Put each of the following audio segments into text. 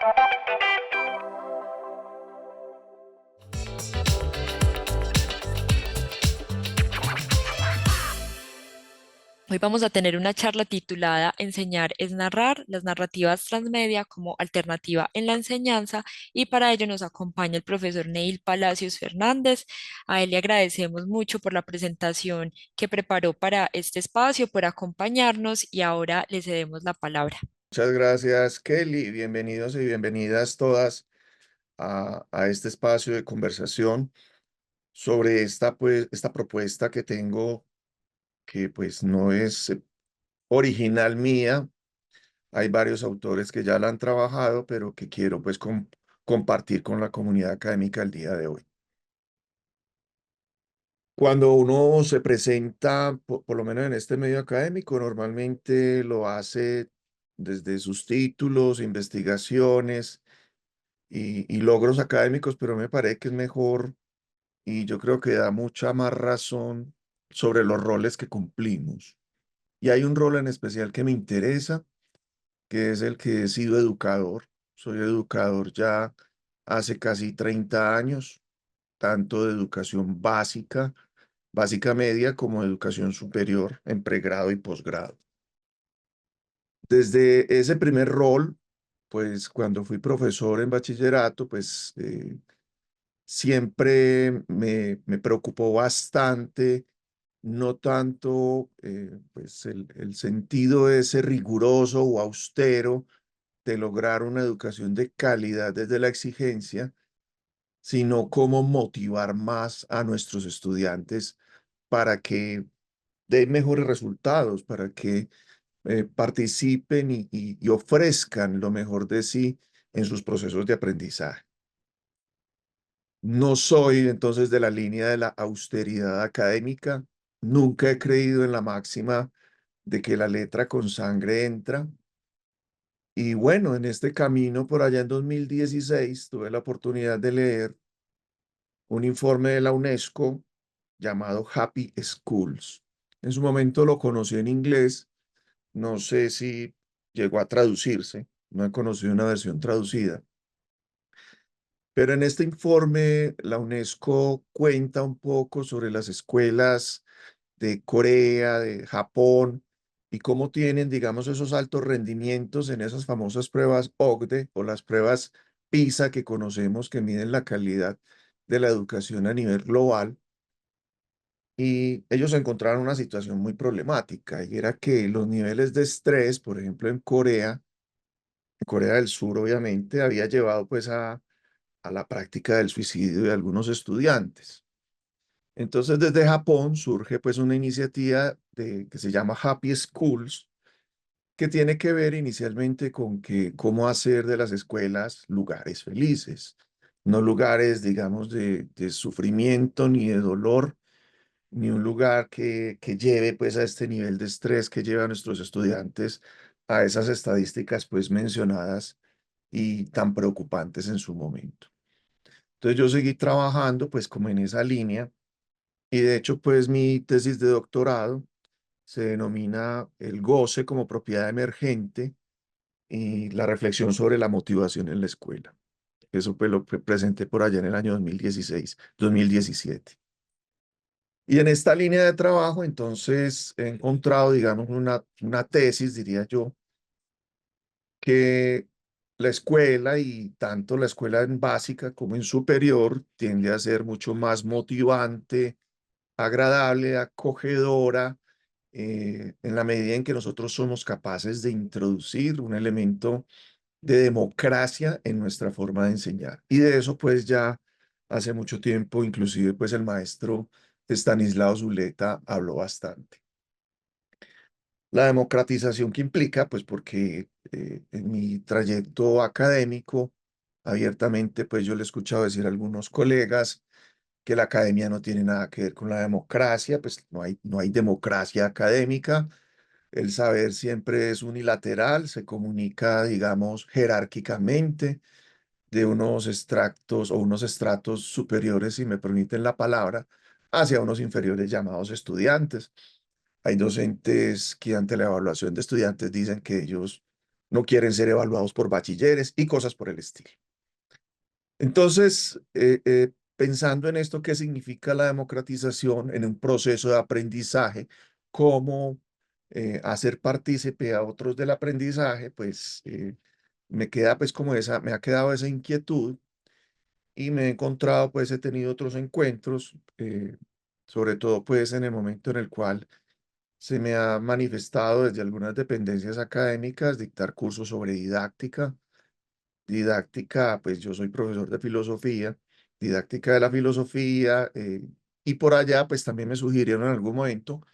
Hoy vamos a tener una charla titulada Enseñar es narrar, las narrativas transmedia como alternativa en la enseñanza, y para ello nos acompaña el profesor Neil Palacios Fernández. A él le agradecemos mucho por la presentación que preparó para este espacio, por acompañarnos, y ahora le cedemos la palabra. Muchas gracias, Kelly. Bienvenidos y bienvenidas todas a este espacio de conversación sobre esta propuesta que tengo, que pues no es original mía. Hay varios autores que ya la han trabajado, pero que quiero pues compartir con la comunidad académica el día de hoy. Cuando uno se presenta, por lo menos en este medio académico, normalmente lo hace desde sus títulos, investigaciones y logros académicos, pero me parece que es mejor y yo creo que da mucha más razón sobre los roles que cumplimos. Y hay un rol en especial que me interesa, que es el que he sido educador. Soy educador ya hace casi 30 años, tanto de educación básica, básica media, como de educación superior en pregrado y posgrado. Desde ese primer rol, pues cuando fui profesor en bachillerato, pues siempre me preocupó bastante, no tanto pues el sentido ese riguroso o austero de lograr una educación de calidad desde la exigencia, sino cómo motivar más a nuestros estudiantes para que den mejores resultados, para que participen y ofrezcan lo mejor de sí en sus procesos de aprendizaje. No soy entonces de la línea de la austeridad académica. Nunca he creído en la máxima de que la letra con sangre entra. Y bueno, en este camino, por allá en 2016, tuve la oportunidad de leer un informe de la UNESCO llamado Happy Schools. En su momento lo conocí en inglés. No sé si llegó a traducirse. No he conocido una versión traducida. Pero en este informe, la UNESCO cuenta un poco sobre las escuelas de Corea, de Japón, y cómo tienen, digamos, esos altos rendimientos en esas famosas pruebas OCDE o las pruebas PISA que conocemos que miden la calidad de la educación a nivel global. Y ellos encontraron una situación muy problemática, y era que los niveles de estrés, por ejemplo, en Corea del Sur, obviamente, había llevado pues a la práctica del suicidio de algunos estudiantes. Entonces, desde Japón surge pues una iniciativa que se llama Happy Schools, que tiene que ver inicialmente con cómo hacer de las escuelas lugares felices, no lugares, digamos, de sufrimiento ni de dolor, ni un lugar que lleve pues a este nivel de estrés que lleva a nuestros estudiantes a esas estadísticas pues mencionadas y tan preocupantes en su momento. Entonces yo seguí trabajando pues como en esa línea, y de hecho pues mi tesis de doctorado se denomina El goce como propiedad emergente y la reflexión sobre la motivación en la escuela. Eso pues lo presenté por allá en el año 2016, 2017. Y en esta línea de trabajo entonces he encontrado, digamos, una tesis, diría yo, que la escuela, y tanto la escuela en básica como en superior, tiende a ser mucho más motivante, agradable, acogedora, en la medida en que nosotros somos capaces de introducir un elemento de democracia en nuestra forma de enseñar. Y de eso pues ya hace mucho tiempo, inclusive pues el maestro Estanislao Zuleta habló bastante. La democratización que implica, pues porque en mi trayecto académico, abiertamente, pues yo le he escuchado decir a algunos colegas que la academia no tiene nada que ver con la democracia, pues no hay democracia académica. El saber siempre es unilateral, se comunica, digamos, jerárquicamente de unos extractos o unos estratos superiores, si me permiten la palabra, hacia unos inferiores llamados estudiantes. Hay docentes que ante la evaluación de estudiantes dicen que ellos no quieren ser evaluados por bachilleres y cosas por el estilo. Entonces, pensando en esto, ¿qué significa la democratización en un proceso de aprendizaje? ¿Cómo hacer partícipe a otros del aprendizaje? Pues me queda pues como me ha quedado esa inquietud y me he encontrado, pues he tenido otros encuentros, sobre todo pues en el momento en el cual se me ha manifestado desde algunas dependencias académicas dictar cursos sobre didáctica. Didáctica, pues yo soy profesor de filosofía, didáctica de la filosofía, y por allá pues también me sugirieron en algún momento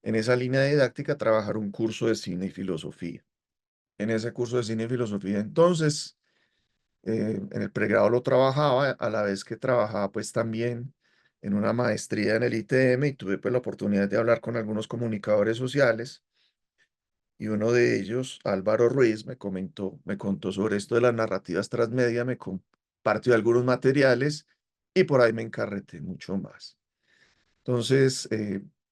en esa línea de didáctica trabajar un curso de cine y filosofía. En ese curso de cine y filosofía, entonces, en el pregrado lo trabajaba, a la vez que trabajaba pues también en una maestría en el ITM y tuve pues la oportunidad de hablar con algunos comunicadores sociales y uno de ellos, Álvaro Ruiz, me contó sobre esto de las narrativas transmedia, me compartió algunos materiales y por ahí me encarreté mucho más. Entonces,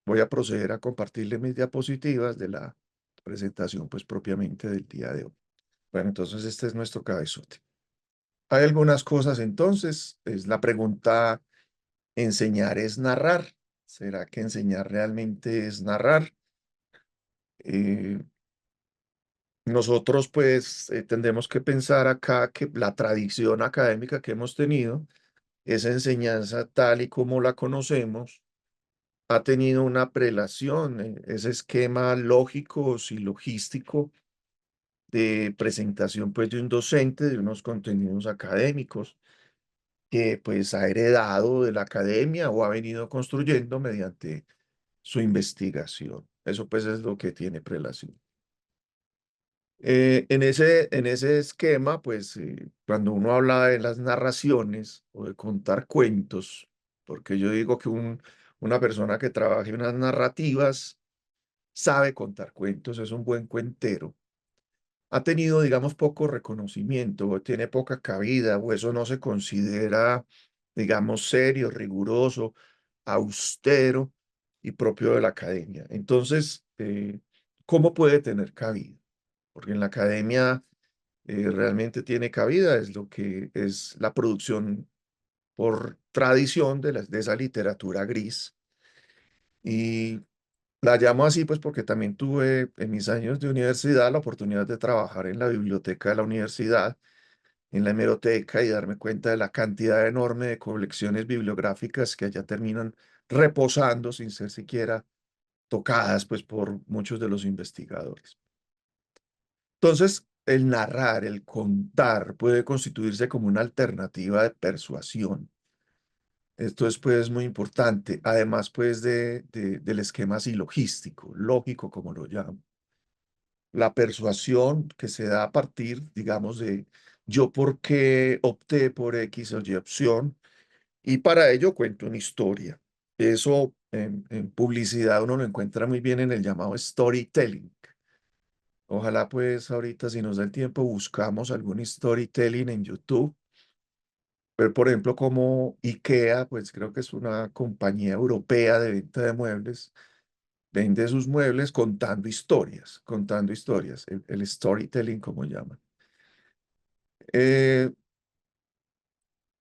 voy a proceder a compartirle mis diapositivas de la presentación pues propiamente del día de hoy. Bueno, entonces este es nuestro cabezote. Hay algunas cosas entonces, es la pregunta, ¿enseñar es narrar? ¿Será que enseñar realmente es narrar? Eh, Nosotros pues tendremos que pensar acá que la tradición académica que hemos tenido, esa enseñanza tal y como la conocemos, ha tenido una prelación, ese esquema lógico, silogístico de presentación pues de un docente de unos contenidos académicos que pues ha heredado de la academia o ha venido construyendo mediante su investigación. Eso pues es lo que tiene prelación. En ese esquema, pues cuando uno habla de las narraciones o de contar cuentos, porque yo digo que una persona que trabaje unas narrativas sabe contar cuentos, es un buen cuentero, ha tenido, digamos, poco reconocimiento o tiene poca cabida o eso no se considera, digamos, serio, riguroso, austero y propio de la academia. Entonces, ¿cómo puede tener cabida? Porque en la academia realmente tiene cabida, es lo que es la producción por tradición de esa literatura gris. Y la llamo así pues porque también tuve en mis años de universidad la oportunidad de trabajar en la biblioteca de la universidad, en la hemeroteca y darme cuenta de la cantidad enorme de colecciones bibliográficas que allá terminan reposando sin ser siquiera tocadas pues por muchos de los investigadores. Entonces, el narrar, el contar puede constituirse como una alternativa de persuasión. Esto es pues muy importante, además pues del esquema silogístico, lógico como lo llamo. La persuasión que se da a partir, digamos, de yo por qué opté por X o Y opción y para ello cuento una historia. Eso en publicidad uno lo encuentra muy bien en el llamado storytelling. Ojalá pues ahorita si nos da el tiempo buscamos algún storytelling en YouTube. Pero por ejemplo como IKEA, pues creo que es una compañía europea de venta de muebles, vende sus muebles contando historias, el storytelling como llaman. Eh,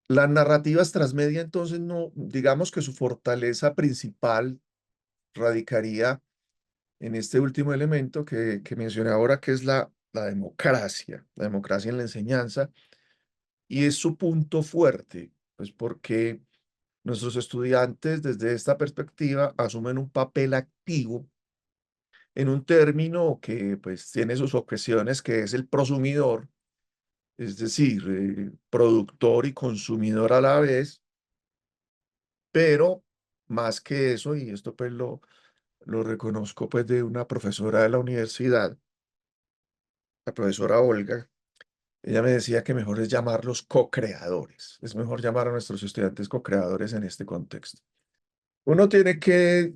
las narrativas transmedia entonces no, digamos que su fortaleza principal radicaría en este último elemento que mencioné ahora, que es la democracia en la enseñanza. Y es su punto fuerte, pues porque nuestros estudiantes desde esta perspectiva asumen un papel activo en un término que pues tiene sus objeciones, que es el prosumidor, es decir, productor y consumidor a la vez, pero más que eso, y esto pues lo reconozco pues de una profesora de la universidad, la profesora Olga. Ella me decía que mejor es llamarlos co-creadores. Es mejor llamar a nuestros estudiantes co-creadores en este contexto. Uno tiene que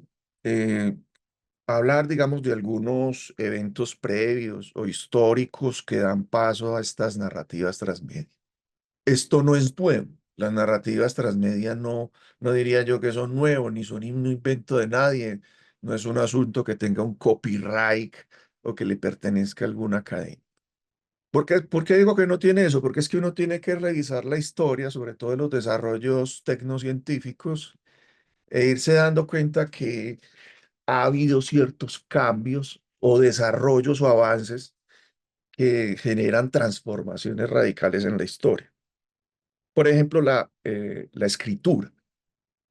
hablar, digamos, de algunos eventos previos o históricos que dan paso a estas narrativas transmedia. Esto no es nuevo. Las narrativas transmedia no diría yo que son nuevos, ni son un invento de nadie. No es un asunto que tenga un copyright o que le pertenezca a alguna cadena. por qué digo que no tiene eso? Porque es que uno tiene que revisar la historia, sobre todo de los desarrollos tecnocientíficos, e irse dando cuenta que ha habido ciertos cambios o desarrollos o avances que generan transformaciones radicales en la historia. Por ejemplo, la escritura,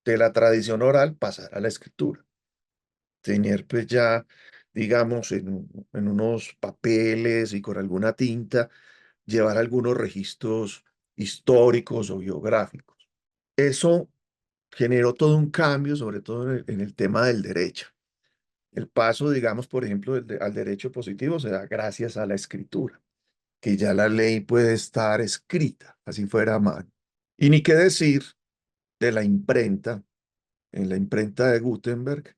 de la tradición oral pasar a la escritura. Tener pues ya, digamos, en unos papeles y con alguna tinta, llevar algunos registros históricos o biográficos. Eso generó todo un cambio, sobre todo en el tema del derecho. El paso, digamos, por ejemplo, al derecho positivo se da gracias a la escritura, que ya la ley puede estar escrita, así fuera a mano. Y ni qué decir de la imprenta, en la imprenta de Gutenberg,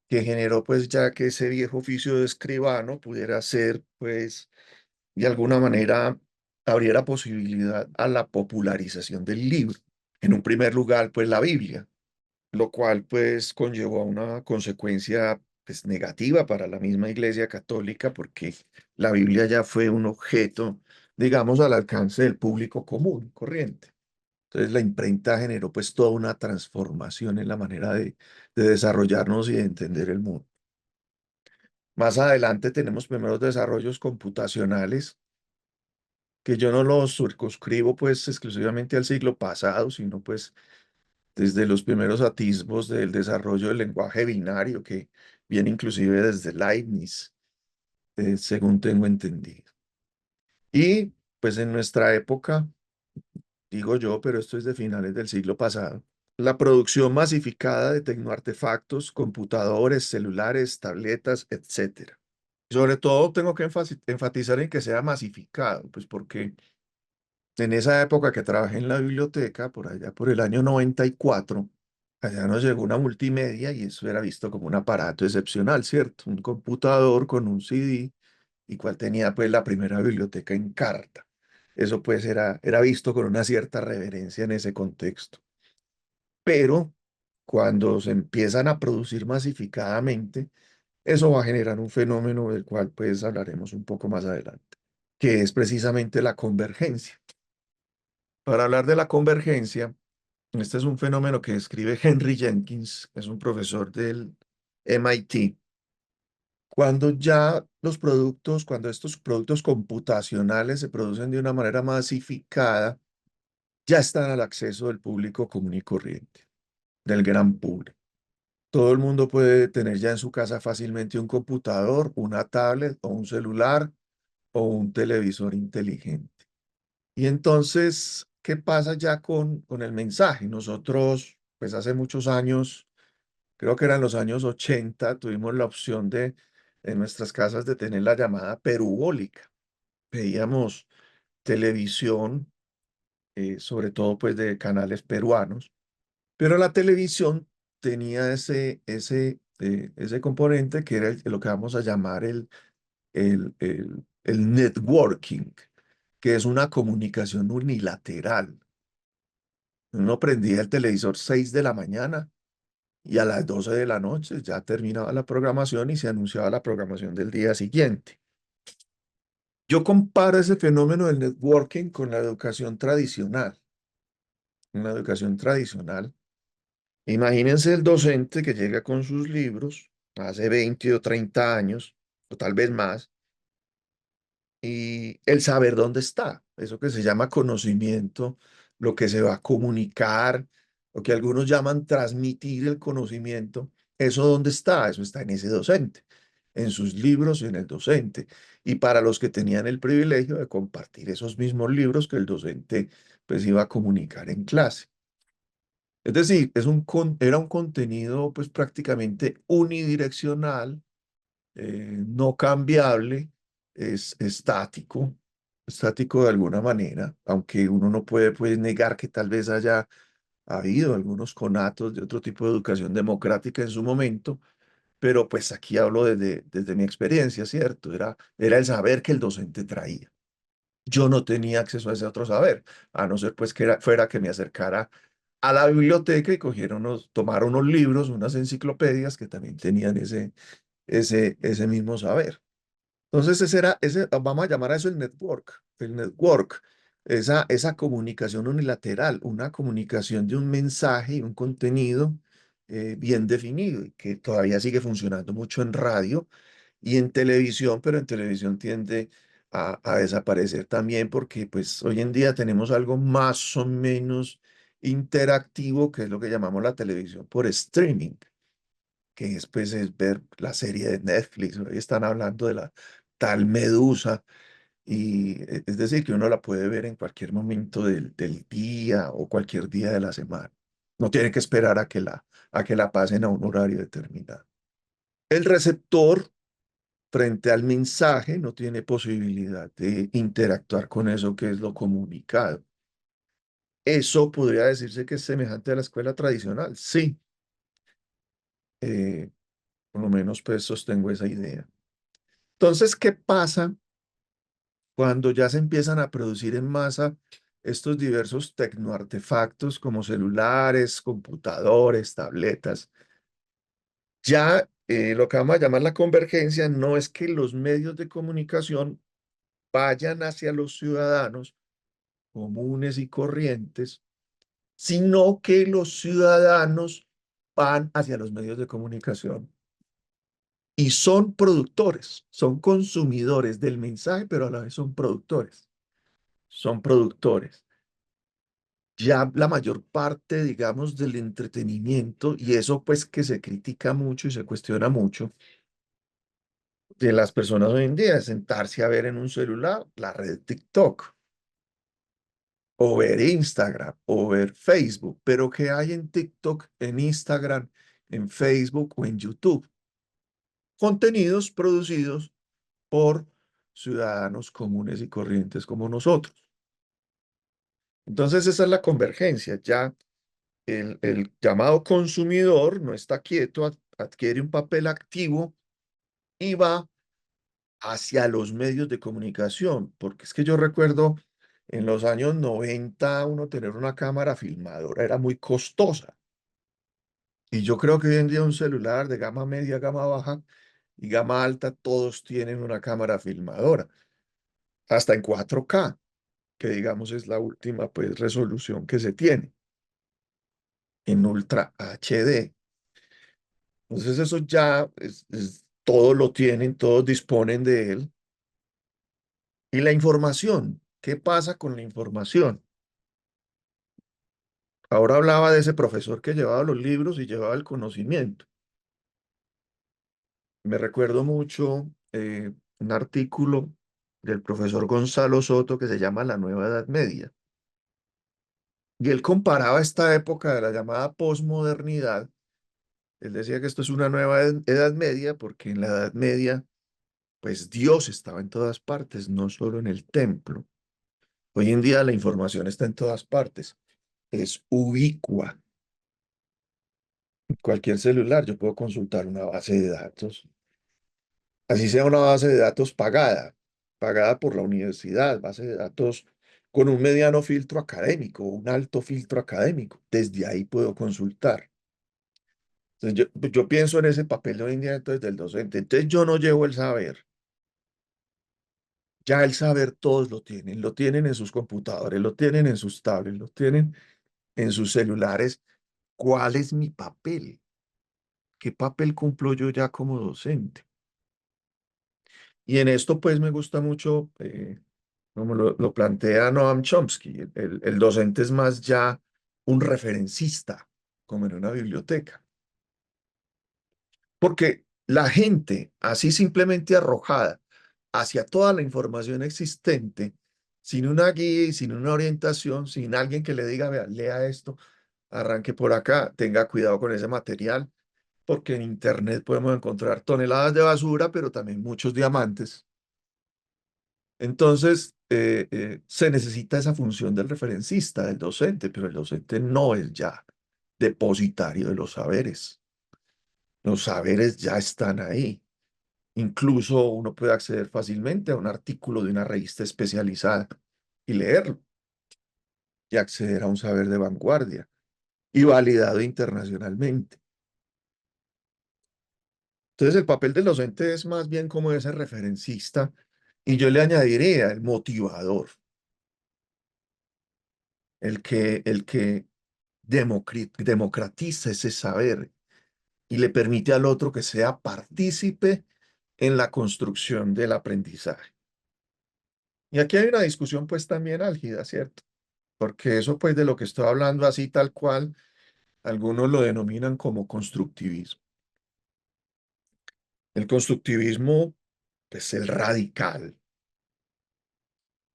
que generó pues ya que ese viejo oficio de escribano pudiera ser pues de alguna manera abriera posibilidad a la popularización del libro. En un primer lugar pues la Biblia, lo cual pues conllevó a una consecuencia pues negativa para la misma Iglesia Católica porque la Biblia ya fue un objeto digamos al alcance del público común, corriente. Entonces la imprenta generó pues toda una transformación en la manera de desarrollarnos y de entender el mundo. Más adelante tenemos primeros desarrollos computacionales que yo no los circunscribo pues exclusivamente al siglo pasado, sino pues desde los primeros atisbos del desarrollo del lenguaje binario que viene inclusive desde Leibniz, según tengo entendido. Y pues en nuestra época, digo yo, pero esto es de finales del siglo pasado, la producción masificada de tecnoartefactos, computadores, celulares, tabletas, etcétera. Sobre todo tengo que enfatizar en que sea masificado, pues porque en esa época que trabajé en la biblioteca, por allá por el año 94, allá nos llegó una multimedia y eso era visto como un aparato excepcional, ¿cierto? Un computador con un CD y cual tenía pues la primera biblioteca en carta. Eso pues era visto con una cierta reverencia en ese contexto. Pero cuando se empiezan a producir masificadamente, eso va a generar un fenómeno del cual pues hablaremos un poco más adelante, que es precisamente la convergencia. Para hablar de la convergencia, este es un fenómeno que describe Henry Jenkins, es un profesor del MIT, cuando ya los productos, cuando estos productos computacionales se producen de una manera masificada, ya están al acceso del público común y corriente, del gran público. Todo el mundo puede tener ya en su casa fácilmente un computador, una tablet o un celular o un televisor inteligente. Y entonces, ¿qué pasa ya con el mensaje? Nosotros, pues hace muchos años, creo que eran los años 80, tuvimos la opción de en nuestras casas de tener la llamada perubólica. Veíamos televisión, sobre todo pues de canales peruanos, pero la televisión tenía ese componente que era lo que vamos a llamar el networking, que es una comunicación unilateral. Uno prendía el televisor 6 de la mañana y a las 12 de la noche ya terminaba la programación y se anunciaba la programación del día siguiente. Yo comparo ese fenómeno del networking con la educación tradicional. En la educación tradicional, imagínense el docente que llega con sus libros hace 20 o 30 años, o tal vez más, y el saber dónde está, eso que se llama conocimiento, lo que se va a comunicar, lo que algunos llaman transmitir el conocimiento, eso dónde está, eso está en ese docente, en sus libros y en el docente. Y para los que tenían el privilegio de compartir esos mismos libros que el docente pues iba a comunicar en clase. Es decir, era un contenido pues prácticamente unidireccional, no cambiable, es estático, estático de alguna manera, aunque uno no puede pues, negar que tal vez haya habido algunos conatos de otro tipo de educación democrática en su momento, pero pues aquí hablo desde mi experiencia, ¿cierto? Era el saber que el docente traía. Yo no tenía acceso a ese otro saber, a no ser pues que fuera que me acercara a la biblioteca y tomara unos libros, unas enciclopedias que también tenían ese mismo saber. Entonces, vamos a llamar a eso el network, esa comunicación unilateral, una comunicación de un mensaje y un contenido bien definido, y que todavía sigue funcionando mucho en radio y en televisión, pero en televisión tiende a desaparecer también porque pues hoy en día tenemos algo más o menos interactivo, que es lo que llamamos la televisión por streaming, que después es ver la serie de Netflix. Hoy están hablando de la tal Medusa, y es decir, que uno la puede ver en cualquier momento del día o cualquier día de la semana. No tiene que esperar a que la pasen a un horario determinado. El receptor, frente al mensaje, no tiene posibilidad de interactuar con eso que es lo comunicado. Eso podría decirse que es semejante a la escuela tradicional. Sí, eh, por lo menos pues sostengo esa idea. Entonces, ¿qué pasa cuando ya se empiezan a producir en masa estos diversos tecnoartefactos como celulares, computadores, tabletas? Ya lo que vamos a llamar la convergencia no es que los medios de comunicación vayan hacia los ciudadanos comunes y corrientes, sino que los ciudadanos van hacia los medios de comunicación y son productores, son consumidores del mensaje, pero a la vez son productores. Son productores. Ya la mayor parte, digamos, del entretenimiento, y eso pues que se critica mucho y se cuestiona mucho de las personas hoy en día, es sentarse a ver en un celular la red TikTok, o ver Instagram, o ver Facebook. Pero ¿qué hay en TikTok, en Instagram, en Facebook o en YouTube? Contenidos producidos por ciudadanos comunes y corrientes como nosotros. Entonces esa es la convergencia. Ya el llamado consumidor no está quieto, adquiere un papel activo y va hacia los medios de comunicación, porque es que yo recuerdo en los años 90 uno tener una cámara filmadora era muy costosa, y yo creo que hoy en día un celular de gama media, gama baja y gama alta, todos tienen una cámara filmadora, hasta en 4K, que digamos es la última pues resolución que se tiene, en Ultra HD. Entonces eso ya todo lo tienen, todos disponen de él. Y la información, ¿qué pasa con la información? Ahora hablaba de ese profesor que llevaba los libros y llevaba el conocimiento. Me recuerdo mucho un artículo del profesor Gonzalo Soto que se llama La Nueva Edad Media. Y él comparaba esta época de la llamada posmodernidad. Él decía que esto es una nueva edad media porque en la Edad Media, pues Dios estaba en todas partes, no solo en el templo. Hoy en día la información está en todas partes, es ubicua. En cualquier celular yo puedo consultar una base de datos, así sea una base de datos pagada por la universidad, base de datos con un mediano filtro académico, un alto filtro académico. Desde ahí puedo consultar. Entonces yo pienso en ese papel de hoy en día entonces del docente. Entonces yo no llevo el saber. Ya el saber todos lo tienen en sus computadores, lo tienen en sus tablets, lo tienen en sus celulares. ¿Cuál es mi papel? ¿Qué papel cumplo yo ya como docente? Y en esto pues me gusta mucho, como lo plantea Noam Chomsky, el docente es más ya un referencista, como en una biblioteca, porque la gente, así simplemente arrojada hacia toda la información existente, sin una guía y sin una orientación, sin alguien que le diga, vea, lea esto, arranque por acá, tenga cuidado con ese material, porque en Internet podemos encontrar toneladas de basura, pero también muchos diamantes. Entonces, se necesita esa función del referencista, del docente, pero el docente no es ya depositario de los saberes. Los saberes ya están ahí. Incluso uno puede acceder fácilmente a un artículo de una revista especializada y leerlo y acceder a un saber de vanguardia y validado internacionalmente. Entonces el papel del docente es más bien como ese referencista y yo le añadiría el motivador, el que democratiza ese saber y le permite al otro que sea partícipe en la construcción del aprendizaje. Y aquí hay una discusión pues también álgida, ¿cierto? Porque eso pues de lo que estoy hablando así tal cual, algunos lo denominan como constructivismo. El constructivismo, pues el radical,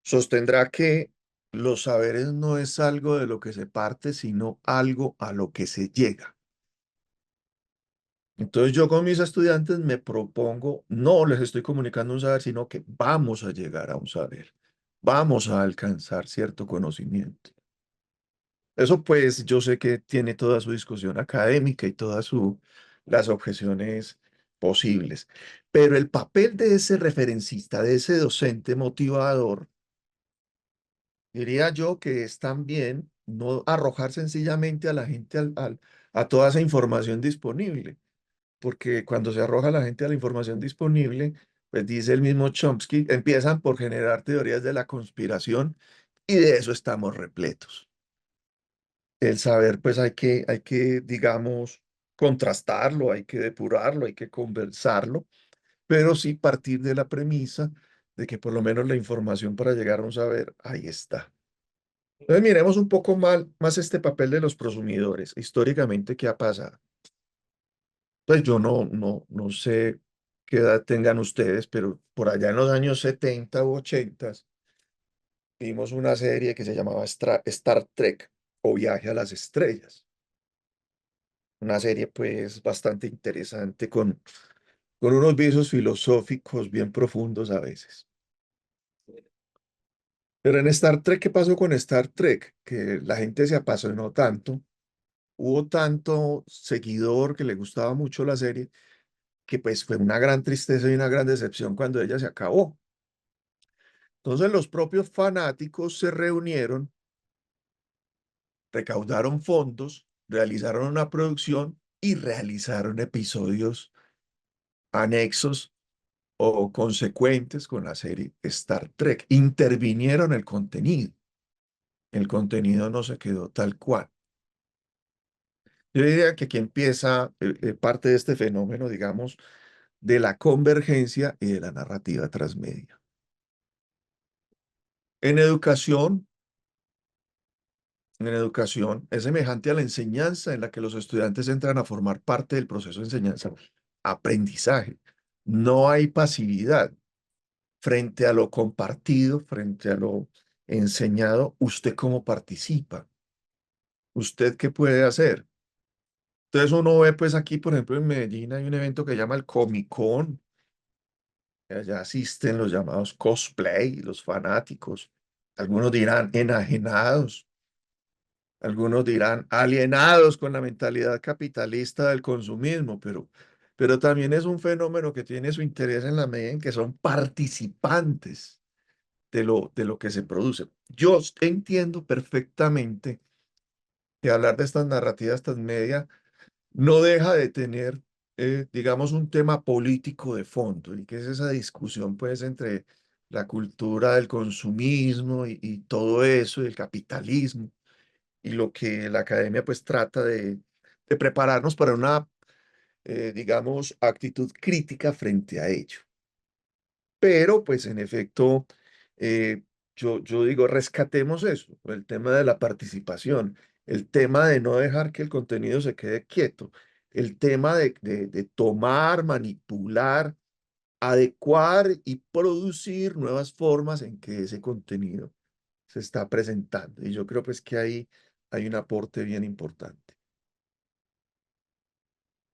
sostendrá que los saberes no es algo de lo que se parte, sino algo a lo que se llega. Entonces yo con mis estudiantes me propongo, no les estoy comunicando un saber, sino que vamos a llegar a un saber, vamos a alcanzar cierto conocimiento. Eso pues yo sé que tiene toda su discusión académica y las objeciones posibles, pero el papel de ese referencista, de ese docente motivador, diría yo que es también no arrojar sencillamente a la gente a toda esa información disponible, porque cuando se arroja a la gente a la información disponible, pues dice el mismo Chomsky, empiezan por generar teorías de la conspiración y de eso estamos repletos. El saber, pues digamos, contrastarlo, hay que depurarlo, hay que conversarlo, pero sí partir de la premisa de que por lo menos la información para llegar a un saber, ahí está. Entonces miremos un poco más este papel de los prosumidores, históricamente, ¿qué ha pasado? Pues yo no sé qué edad tengan ustedes, pero por allá en los años 70 u 80 vimos una serie que se llamaba Star Trek o Viaje a las Estrellas. Una serie pues bastante interesante con unos visos filosóficos bien profundos a veces. Pero en Star Trek, ¿qué pasó con Star Trek? Que la gente se apasionó tanto, hubo tanto seguidor que le gustaba mucho la serie, que pues fue una gran tristeza y una gran decepción cuando ella se acabó. Entonces los propios fanáticos se reunieron, recaudaron fondos, realizaron una producción y realizaron episodios anexos o consecuentes con la serie Star Trek. Intervinieron el contenido. El contenido no se quedó tal cual. Yo diría que aquí empieza parte de este fenómeno, digamos, de la convergencia y de la narrativa transmedia. En educación, en educación es semejante a la enseñanza en la que los estudiantes entran a formar parte del proceso de enseñanza-aprendizaje. No hay pasividad frente a lo compartido, frente a lo enseñado. ¿Usted cómo participa? ¿Usted qué puede hacer? Entonces uno ve pues aquí, por ejemplo, en Medellín hay un evento que se llama el Comic Con. Allá asisten los llamados cosplay, los fanáticos. Algunos dirán enajenados, algunos dirán alienados con la mentalidad capitalista del consumismo, pero también es un fenómeno que tiene su interés en la medida en que son participantes de lo que se produce. Yo entiendo perfectamente que hablar de estas narrativas transmedia no deja de tener, digamos, un tema político de fondo, y que es esa discusión, pues, entre la cultura del consumismo y todo eso, y el capitalismo, y lo que la academia, pues, trata de prepararnos para una, digamos, actitud crítica frente a ello. Pero, pues, en efecto, eh, yo digo, rescatemos eso, el tema de la participación, el tema de no dejar que el contenido se quede quieto, el tema de tomar, manipular, adecuar y producir nuevas formas en que ese contenido se está presentando. Y yo creo, pues, que ahí hay un aporte bien importante.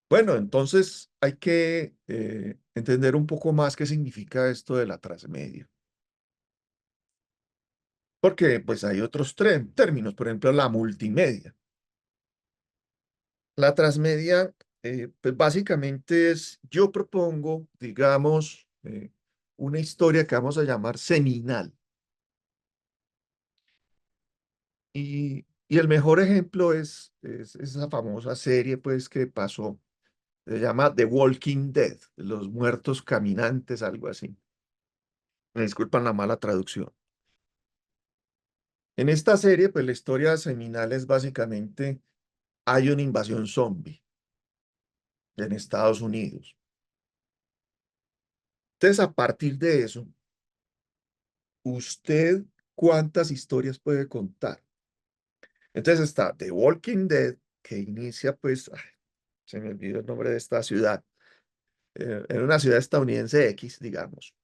Bueno, entonces hay que entender un poco más qué significa esto de la transmedia. Porque pues hay otros términos, por ejemplo, la multimedia. La transmedia, pues básicamente yo propongo, digamos, una historia que vamos a llamar seminal. Y el mejor ejemplo es esa famosa serie, pues, que pasó. Se llama The Walking Dead, los muertos caminantes, algo así. Me disculpan la mala traducción. En esta serie, pues la historia seminal es básicamente, hay una invasión zombie en Estados Unidos. Entonces, a partir de eso, ¿usted cuántas historias puede contar? Entonces está The Walking Dead, que inicia pues, se me olvidó el nombre de esta ciudad, en una ciudad estadounidense X, digamos.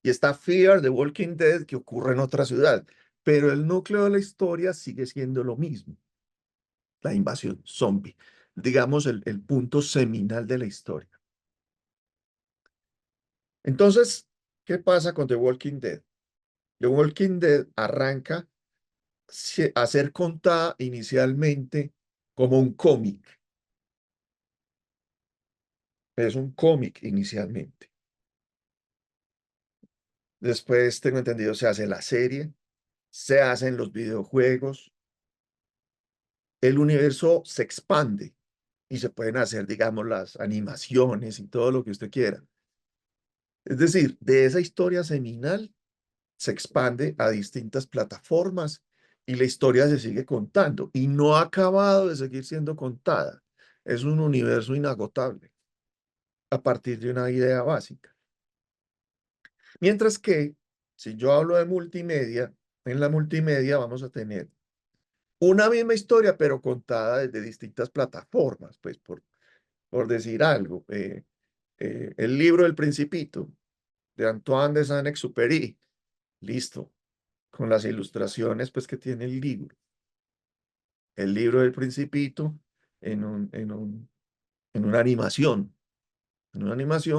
Y está Fear the Walking Dead, que ocurre en otra ciudad. Pero el núcleo de la historia sigue siendo lo mismo, la invasión zombie. Digamos, el punto seminal de la historia. Entonces, ¿qué pasa con The Walking Dead? The Walking Dead arranca a ser contada inicialmente como un cómic. Es un cómic inicialmente. Después, tengo entendido, se hace la serie, se hacen los videojuegos, el universo se expande y se pueden hacer, digamos, las animaciones y todo lo que usted quiera. Es decir, de esa historia seminal se expande a distintas plataformas y la historia se sigue contando y no ha acabado de seguir siendo contada. Es un universo inagotable a partir de una idea básica. Mientras que, si yo hablo de multimedia, en la multimedia vamos a tener una misma historia, pero contada desde distintas plataformas, pues por decir algo. El libro del Principito, de Antoine de Saint-Exupéry, listo, con las ilustraciones pues que tiene el libro. El libro del Principito en una animación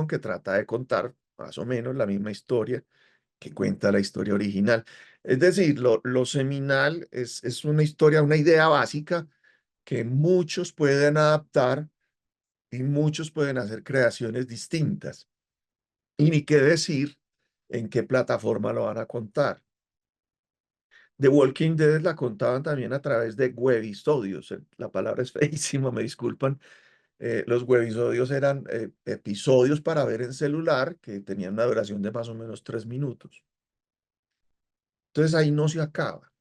que trata de contar más o menos la misma historia que cuenta la historia original. Es decir, lo seminal es una historia, una idea básica que muchos pueden adaptar y muchos pueden hacer creaciones distintas. Y ni qué decir en qué plataforma lo van a contar. The Walking Dead la contaban también a través de webisodios. La palabra es feísima, me disculpan. Los webisodios eran episodios para ver en celular que tenían una duración de más o menos 3 minutos. Entonces ahí no se acaba.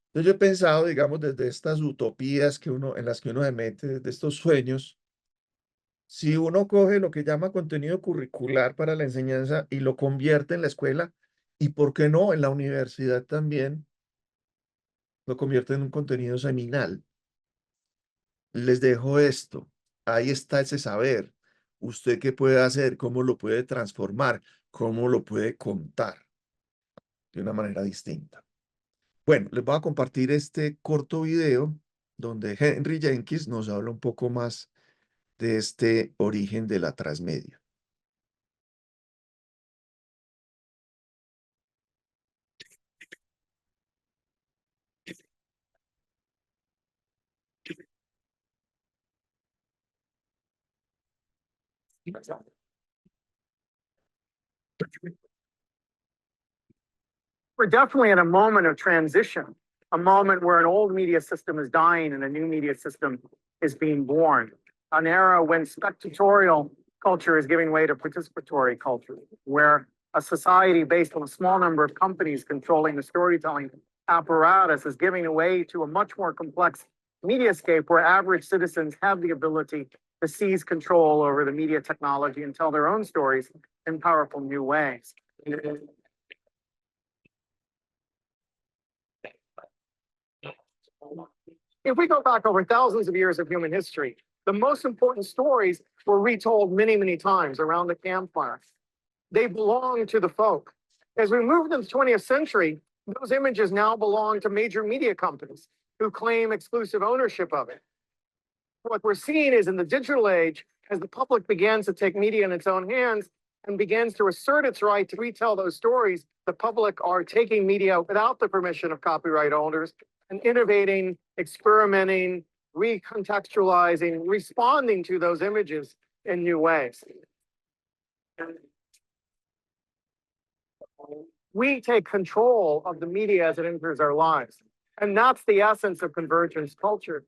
Entonces yo he pensado, digamos, desde estas utopías en las que uno se mete, desde estos sueños, si uno coge lo que llama contenido curricular para la enseñanza y lo convierte en la escuela, y por qué no en la universidad también, lo convierte en un contenido seminal. Les dejo esto. Ahí está ese saber. ¿Usted qué puede hacer? ¿Cómo lo puede transformar? ¿Cómo lo puede contar de una manera distinta? Bueno, les voy a compartir este corto video donde Henry Jenkins nos habla un poco más de este origen de la transmedia. We're definitely in a moment of transition, a moment where an old media system is dying and a new media system is being born. An era when spectatorial culture is giving way to participatory culture, where a society based on a small number of companies controlling the storytelling apparatus is giving way to a much more complex mediascape where average citizens have the ability to seize control over the media technology and tell their own stories in powerful new ways. If we go back over thousands of years of human history, the most important stories were retold many, many times around the campfire. They belong to the folk. As we move into the 20th century, those images now belong to major media companies who claim exclusive ownership of it. What we're seeing is in the digital age, as the public begins to take media in its own hands and begins to assert its right to retell those stories, the public are taking media without the permission of copyright holders and innovating, experimenting, recontextualizing, responding to those images in new ways. We take control of the media as it enters our lives. And that's the essence of convergence culture.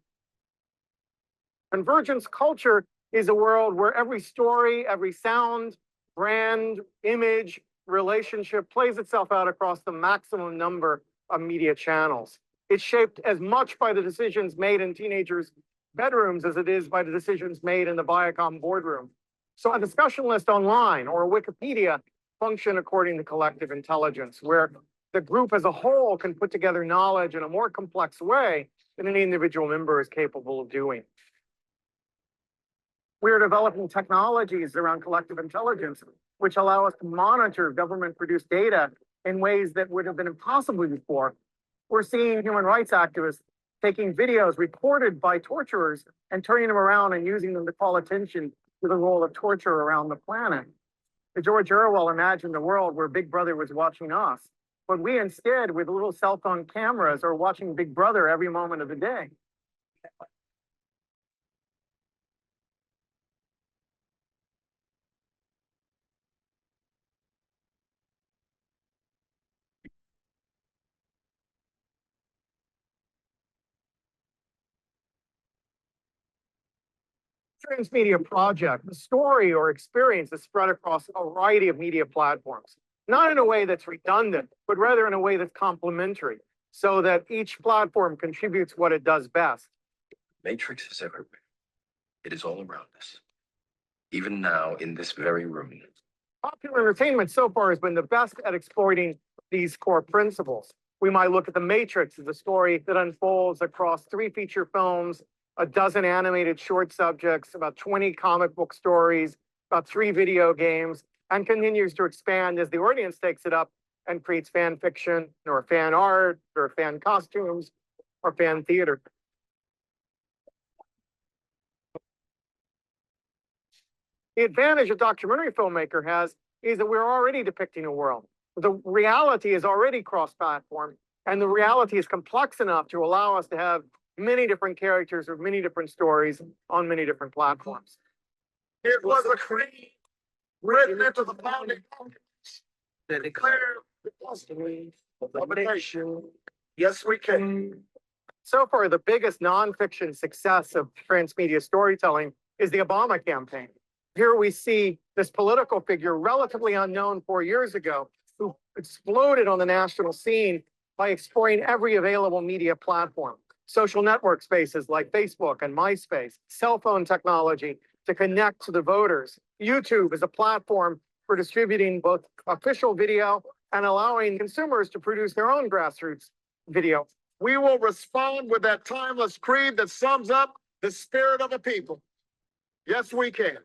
Convergence culture is a world where every story, every sound, brand, image, relationship plays itself out across the maximum number of media channels. It's shaped as much by the decisions made in teenagers' bedrooms as it is by the decisions made in the Viacom boardroom. So a discussion list online or Wikipedia function according to collective intelligence, where the group as a whole can put together knowledge in a more complex way than any individual member is capable of doing. We are developing technologies around collective intelligence, which allow us to monitor government-produced data in ways that would have been impossible before. We're seeing human rights activists taking videos recorded by torturers and turning them around and using them to call attention to the role of torture around the planet. George Orwell imagined a world where Big Brother was watching us, but we instead, with little cell phone cameras, are watching Big Brother every moment of the day. Transmedia project, the story or experience is spread across a variety of media platforms, not in a way that's redundant, but rather in a way that's complementary, so that each platform contributes what it does best. Matrix is everywhere. It is all around us, even now in this very room. Popular entertainment so far has been the best at exploiting these core principles. We might look at The Matrix as a story that unfolds across 3 feature films, a dozen animated short subjects, about 20 comic book stories, about 3 video games, and continues to expand as the audience takes it up and creates fan fiction or fan art or fan costumes or fan theater. The advantage a documentary filmmaker has is that we're already depicting a world. The reality is already cross-platform, and the reality is complex enough to allow us to have many different characters or many different stories on many different platforms. It was a creed written into the founding documents that declared the destiny of the nation. Yes, we can. So far, the biggest nonfiction success of transmedia storytelling is the Obama campaign. Here we see this political figure, relatively unknown 4 years ago, who exploded on the national scene by exploring every available media platform. Social network spaces like Facebook and MySpace, cell phone technology to connect to the voters. YouTube is a platform for distributing both official video and allowing consumers to produce their own grassroots video. We will respond with that timeless creed that sums up the spirit of a people. Yes, we can.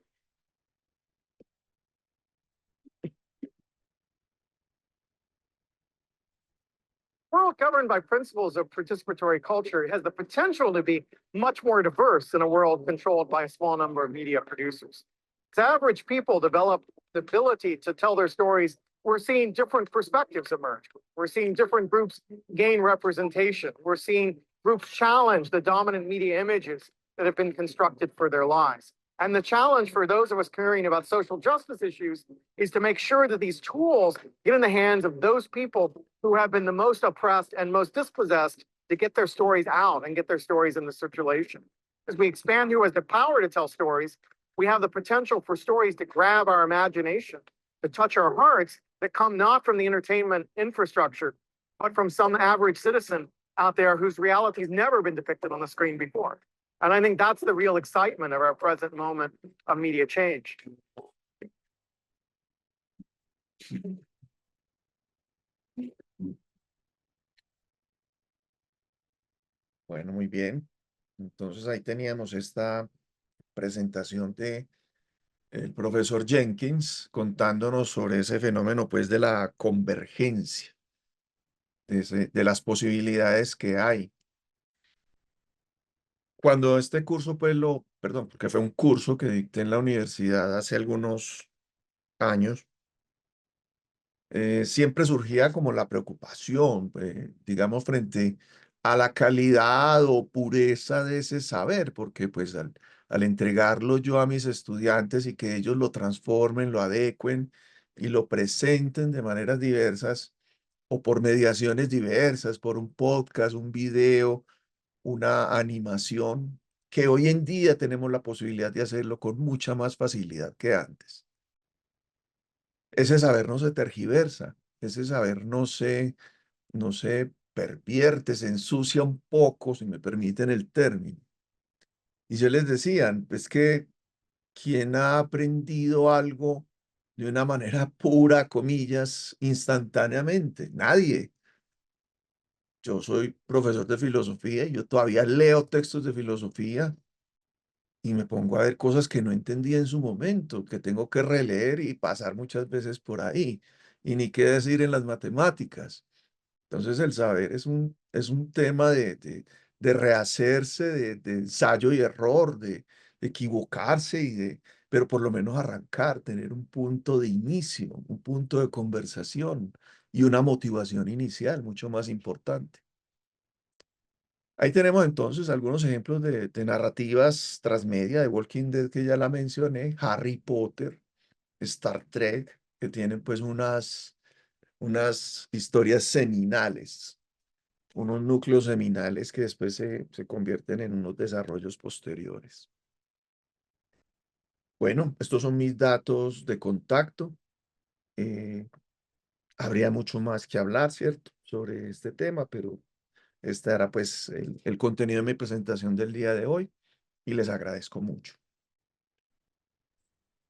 World governed by principles of participatory culture has the potential to be much more diverse than a world controlled by a small number of media producers. As average people develop the ability to tell their stories, we're seeing different perspectives emerge. We're seeing different groups gain representation. We're seeing groups challenge the dominant media images that have been constructed for their lives. And the challenge for those of us caring about social justice issues is to make sure that these tools get in the hands of those people who have been the most oppressed and most dispossessed to get their stories out and get their stories in the circulation. As we expand who has the power to tell stories, we have the potential for stories to grab our imagination, to touch our hearts, that come not from the entertainment infrastructure, but from some average citizen out there whose reality has never been depicted on the screen before. And I think that's the real excitement of our present moment of media change. Bueno, muy bien. Entonces ahí teníamos esta presentación de el profesor Jenkins contándonos sobre ese fenómeno pues de la convergencia, de las posibilidades que hay. Cuando este curso pues perdón, porque fue un curso que dicté en la universidad hace algunos años, siempre surgía como la preocupación, digamos, frente a la calidad o pureza de ese saber, porque pues al entregarlo yo a mis estudiantes y que ellos lo transformen, lo adecuen y lo presenten de maneras diversas o por mediaciones diversas, por un podcast, un video, una animación, que hoy en día tenemos la posibilidad de hacerlo con mucha más facilidad que antes. Ese saber no se tergiversa, ese saber no se pervierte, se ensucia un poco, si me permiten el término. Y yo les decía, es que quien ha aprendido algo de una manera pura, comillas, instantáneamente, nadie. Yo soy profesor de filosofía y yo todavía leo textos de filosofía y me pongo a ver cosas que no entendía en su momento, que tengo que releer y pasar muchas veces por ahí. Y ni qué decir en las matemáticas. Entonces el saber es un tema de rehacerse, de ensayo y error, de equivocarse pero por lo menos arrancar, tener un punto de inicio, un punto de conversación y una motivación inicial mucho más importante. Ahí tenemos entonces algunos ejemplos de narrativas transmedia de Walking Dead que ya la mencioné, Harry Potter, Star Trek, que tienen pues unas historias seminales, unos núcleos seminales que después se convierten en unos desarrollos posteriores. Bueno, estos son mis datos de contacto. Eh, Habría mucho más que hablar, ¿cierto?, sobre este tema, pero este era pues el contenido de mi presentación del día de hoy y les agradezco mucho.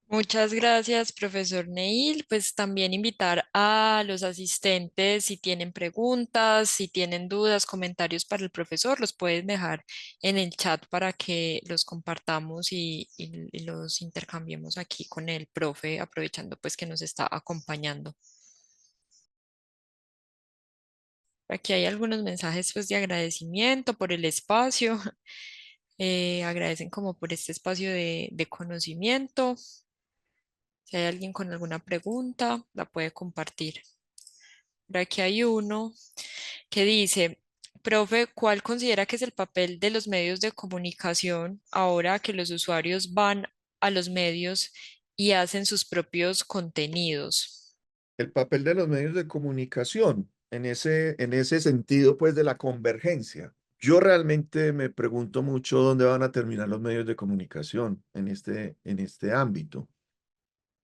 Muchas gracias, profesor Neil. Pues también invitar a los asistentes si tienen preguntas, si tienen dudas, comentarios para el profesor, los pueden dejar en el chat para que los compartamos y los intercambiemos aquí con el profe, aprovechando pues que nos está acompañando. Aquí hay algunos mensajes pues de agradecimiento por el espacio. Agradecen como por este espacio de conocimiento. Si hay alguien con alguna pregunta, la puede compartir. Por aquí hay uno que dice, profe, ¿cuál considera que es el papel de los medios de comunicación ahora que los usuarios van a los medios y hacen sus propios contenidos? El papel de los medios de comunicación en ese sentido, pues, de la convergencia. Yo realmente me pregunto mucho dónde van a terminar los medios de comunicación en este ámbito,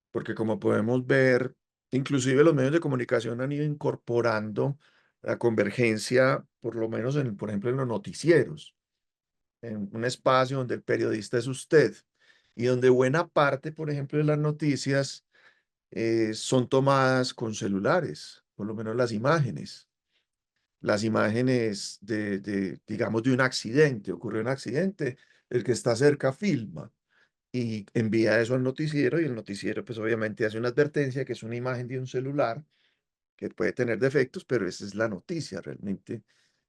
porque como podemos ver, inclusive los medios de comunicación han ido incorporando la convergencia, por lo menos por ejemplo, en los noticieros, en un espacio donde el periodista es usted y donde buena parte, por ejemplo, de las noticias son tomadas con celulares, por lo menos las imágenes. Las imágenes digamos, de un accidente, ocurrió un accidente, el que está cerca filma y envía eso al noticiero y el noticiero pues obviamente hace una advertencia que es una imagen de un celular que puede tener defectos, pero esa es la noticia realmente.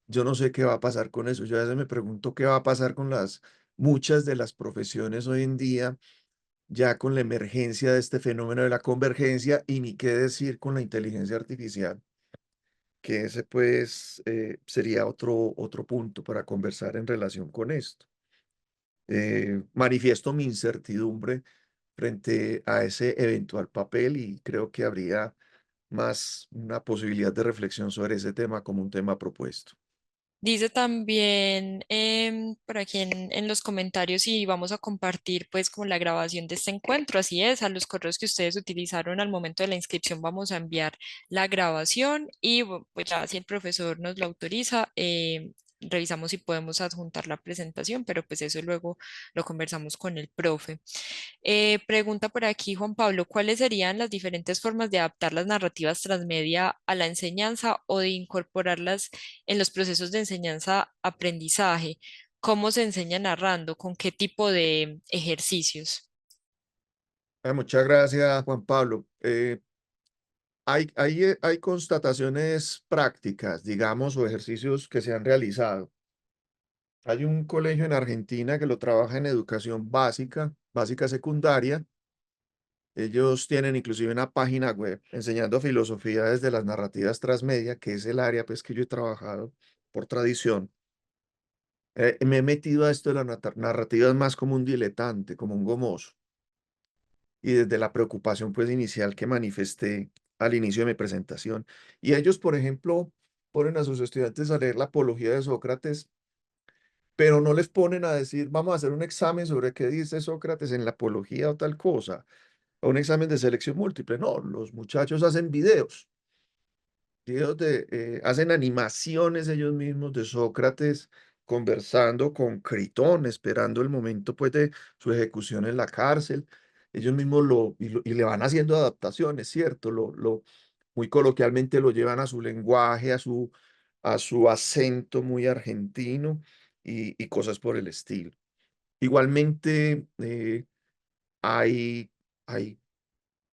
Yo no sé qué va a pasar con eso. Yo a veces me pregunto qué va a pasar con muchas de las profesiones hoy en día ya con la emergencia de este fenómeno de la convergencia y ni qué decir con la inteligencia artificial, que ese pues sería otro punto para conversar en relación con esto. Manifiesto mi incertidumbre frente a ese eventual papel y creo que habría más una posibilidad de reflexión sobre ese tema como un tema propuesto. Dice también por aquí en los comentarios y vamos a compartir pues como la grabación de este encuentro. Así es, a los correos que ustedes utilizaron al momento de la inscripción vamos a enviar la grabación y pues ya si el profesor nos lo autoriza, revisamos si podemos adjuntar la presentación, pero pues eso luego lo conversamos con el profe. Pregunta por aquí Juan Pablo, ¿cuáles serían las diferentes formas de adaptar las narrativas transmedia a la enseñanza o de incorporarlas en los procesos de enseñanza-aprendizaje? ¿Cómo se enseña narrando? ¿Con qué tipo de ejercicios? Muchas gracias, Juan Pablo. Hay constataciones prácticas, digamos, o ejercicios que se han realizado. Hay un colegio en Argentina que lo trabaja en educación básica, básica secundaria. Ellos tienen inclusive una página web enseñando filosofía desde las narrativas transmedia, que es el área pues que yo he trabajado por tradición. Me he metido a esto de las narrativas más como un diletante, como un gomoso, y desde la preocupación pues inicial que manifesté al inicio de mi presentación. Y ellos, por ejemplo, ponen a sus estudiantes a leer la Apología de Sócrates pero no les ponen a decir, vamos a hacer un examen sobre qué dice Sócrates en la apología o tal cosa, o un examen de selección múltiple. No, los muchachos hacen videos hacen animaciones ellos mismos de Sócrates conversando con Critón, esperando el momento pues de su ejecución en la cárcel. Ellos mismos y le van haciendo adaptaciones, ¿cierto? Muy coloquialmente lo llevan a su lenguaje, a su acento muy argentino y cosas por el estilo. Igualmente, hay, hay,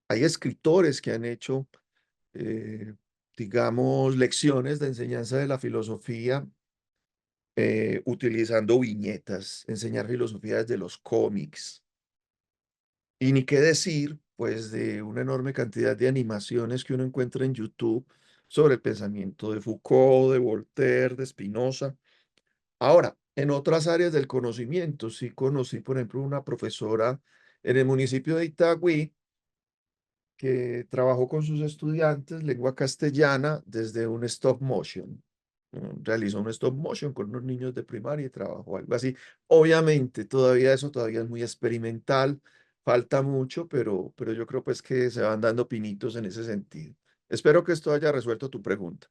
hay escritores que han hecho eh, digamos, lecciones de enseñanza de la filosofía utilizando viñetas, enseñar filosofía desde los cómics. Y ni qué decir, pues, de una enorme cantidad de animaciones que uno encuentra en YouTube sobre el pensamiento de Foucault, de Voltaire, de Spinoza. Ahora, en otras áreas del conocimiento, sí conocí, por ejemplo, una profesora en el municipio de Itagüí que trabajó con sus estudiantes lengua castellana desde un stop motion. Realizó un stop motion con unos niños de primaria y trabajó algo así. Obviamente, todavía es muy experimental, falta mucho, pero yo creo pues que se van dando pinitos en ese sentido. Espero que esto haya resuelto tu pregunta.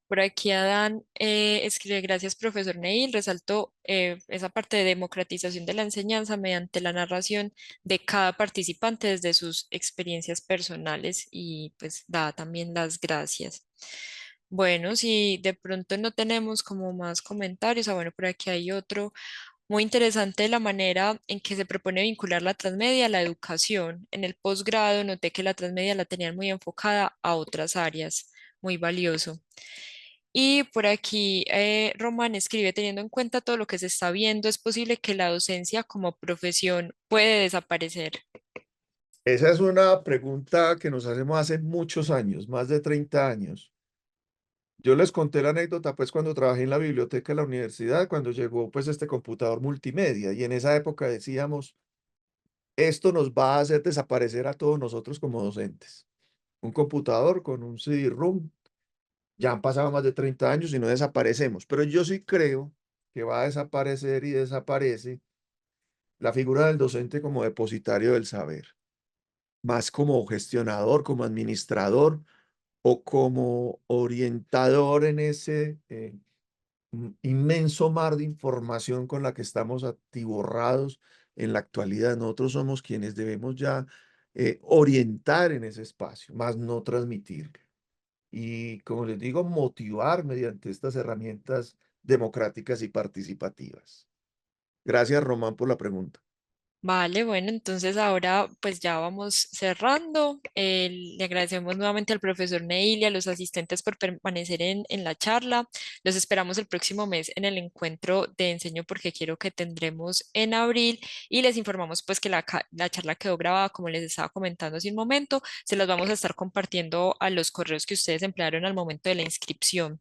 Por aquí Adán escribe, gracias profesor Neil, resaltó esa parte de democratización de la enseñanza mediante la narración de cada participante desde sus experiencias personales y pues da también las gracias. Bueno, si de pronto no tenemos como más comentarios, bueno, por aquí hay otro muy interesante la manera en que se propone vincular la transmedia a la educación. En el posgrado noté que la transmedia la tenían muy enfocada a otras áreas, muy valioso. Y por aquí Román escribe, teniendo en cuenta todo lo que se está viendo, ¿es posible que la docencia como profesión puede desaparecer? Esa es una pregunta que nos hacemos hace muchos años, más de 30 años. Yo les conté la anécdota, pues, cuando trabajé en la biblioteca de la universidad, cuando llegó, pues, este computador multimedia, y en esa época decíamos, esto nos va a hacer desaparecer a todos nosotros como docentes. Un computador con un CD-ROOM, ya han pasado más de 30 años y no desaparecemos, pero yo sí creo que va a desaparecer y desaparece la figura del docente como depositario del saber, más como gestionador, como administrador o como orientador en ese inmenso mar de información con la que estamos atiborrados en la actualidad. Nosotros somos quienes debemos ya orientar en ese espacio, más no transmitir. Y como les digo, motivar mediante estas herramientas democráticas y participativas. Gracias, Román, por la pregunta. Vale, bueno, entonces ahora pues ya vamos cerrando. Le agradecemos nuevamente al profesor Neil y a los asistentes por permanecer en la charla. Los esperamos el próximo mes en el encuentro de Enseño porque quiero que tendremos en abril y les informamos pues que la charla quedó grabada como les estaba comentando hace un momento. Se las vamos a estar compartiendo a los correos que ustedes emplearon al momento de la inscripción.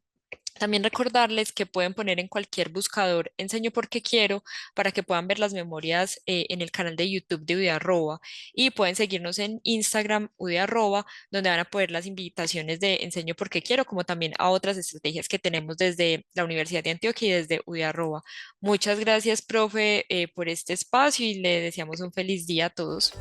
También recordarles que pueden poner en cualquier buscador Enseño porque quiero para que puedan ver las memorias en el canal de YouTube de Udiarroba y pueden seguirnos en Instagram Udiarroba donde van a poder las invitaciones de Enseño porque quiero como también a otras estrategias que tenemos desde la Universidad de Antioquia y desde Udiarroba. Muchas gracias, profe, por este espacio y le deseamos un feliz día a todos.